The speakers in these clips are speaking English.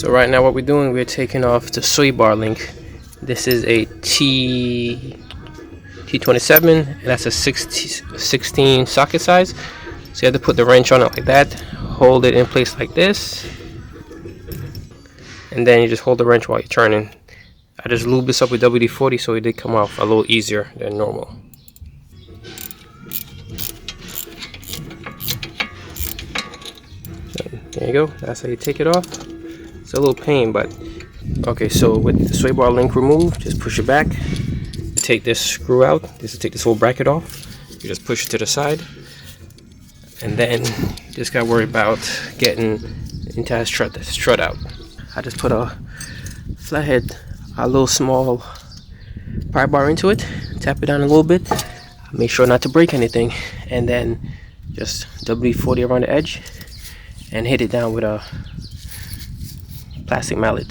So right now what we're doing, we're taking off the sway bar link. This is a T27, and that's a 16 socket size. So you have to put the wrench on it like that, hold it in place like this, and then you just hold the wrench while you're turning. I just lubed this up with WD-40, so it did come off a little easier than normal. There you go, that's how you take it off. It's a little pain, but okay. So with the sway bar link removed, just push it back. Take this screw out. This will take this whole bracket off. You just push it to the side, and then you just gotta worry about getting into that strut out. I just put a flathead, a little small pry bar into it, tap it down a little bit, make sure not to break anything, and then just WD-40 around the edge and hit it down with a plastic mallet.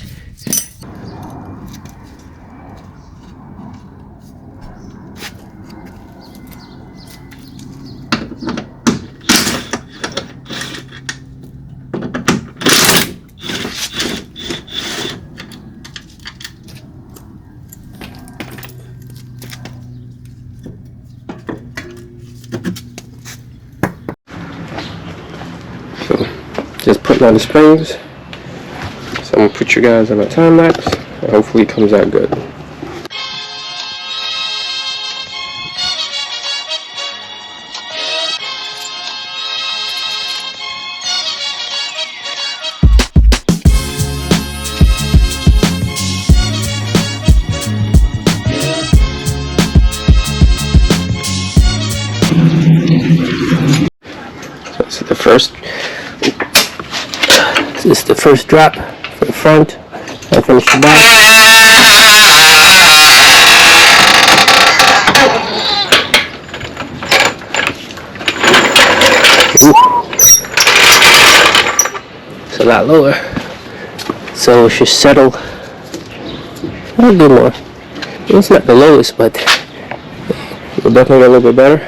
So just putting on the springs. So I'm gonna put you guys on a time lapse, and hopefully it comes out good. So this is the first drop for the front. I finished the back. It's a lot lower, so it should settle a little bit more. It's not the lowest, but we'll definitely get a little bit better.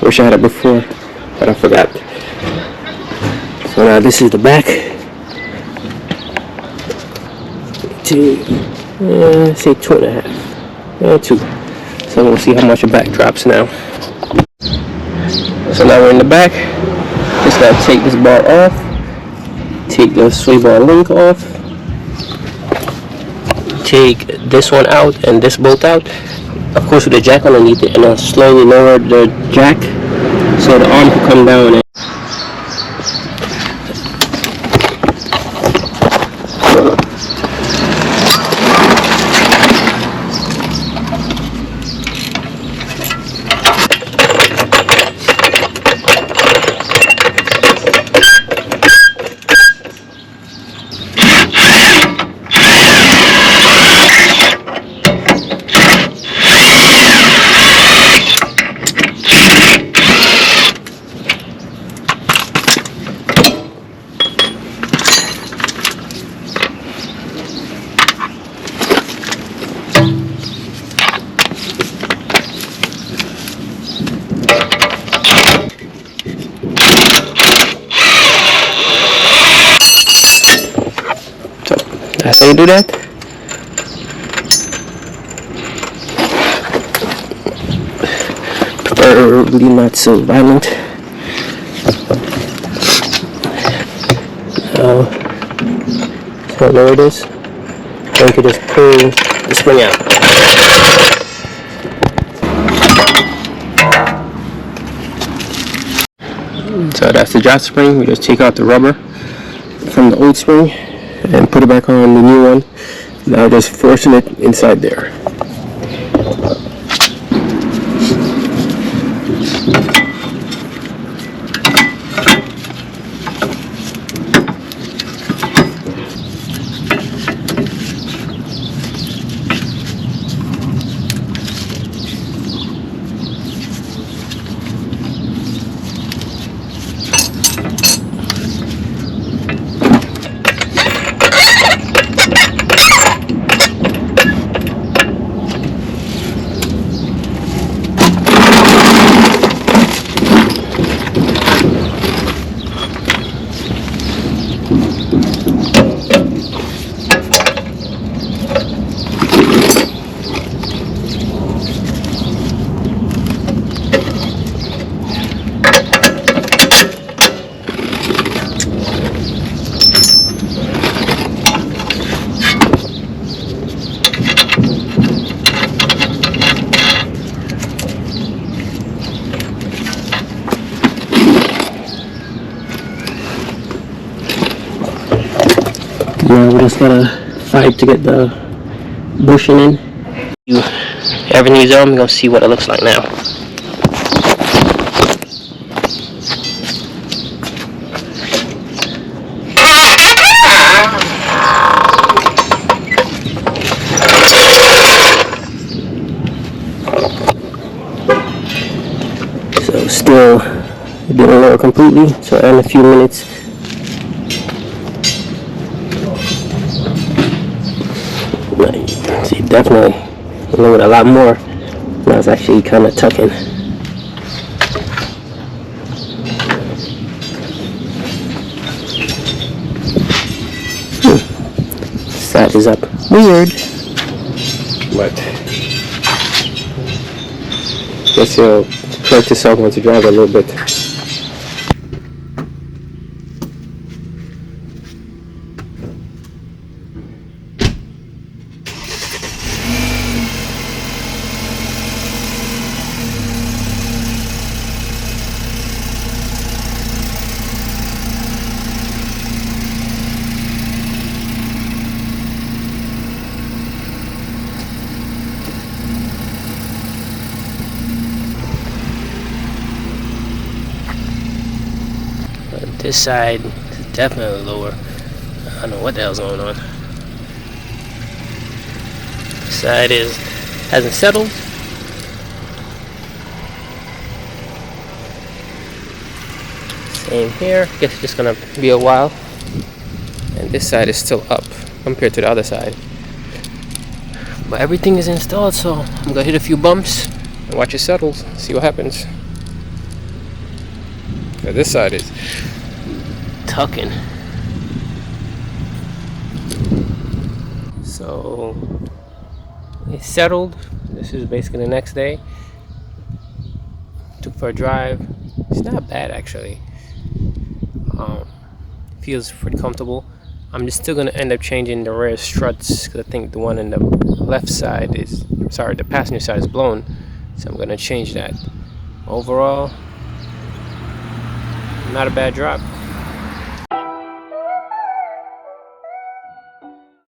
Wish I had it before, but I forgot. So now this is the back. Say 2.5. 2. So we'll see how much the back drops now. So now we're in the back. Just gotta take this bar off. Take the sway bar link off. Take this one out and this bolt out. Of course with the jack underneath it, and I'll slowly lower the jack so the arm can come down and that's how you do that. Preferably not so violent. So there it is. Then you can just pull the spring out. So that's the drop spring. We just take out the rubber from the old spring and put it back on the new one. Now just forcing it inside there. just gotta fight to get the bushing in. Everything's on. We're gonna see what it looks like now. So still didn't lower completely. So in a few minutes. See, definitely lowered a lot more. Now it's actually kind of tucking. Side is up. Weird. But guess you'll correct yourself once you drive a little bit. This side is definitely lower. I don't know what the hell's going on. This side hasn't settled. Same here. Guess it's just gonna be a while. And this side is still up compared to the other side. But everything is installed, so I'm gonna hit a few bumps and watch it settle. See what happens. Now this side is tucking. So it's settled. This is basically the next day. Took for a drive. It's not bad actually. Feels pretty comfortable. I'm just still gonna end up changing the rear struts because I think the one in the left side the passenger side is blown. So I'm gonna change that. Overall, not a bad drop.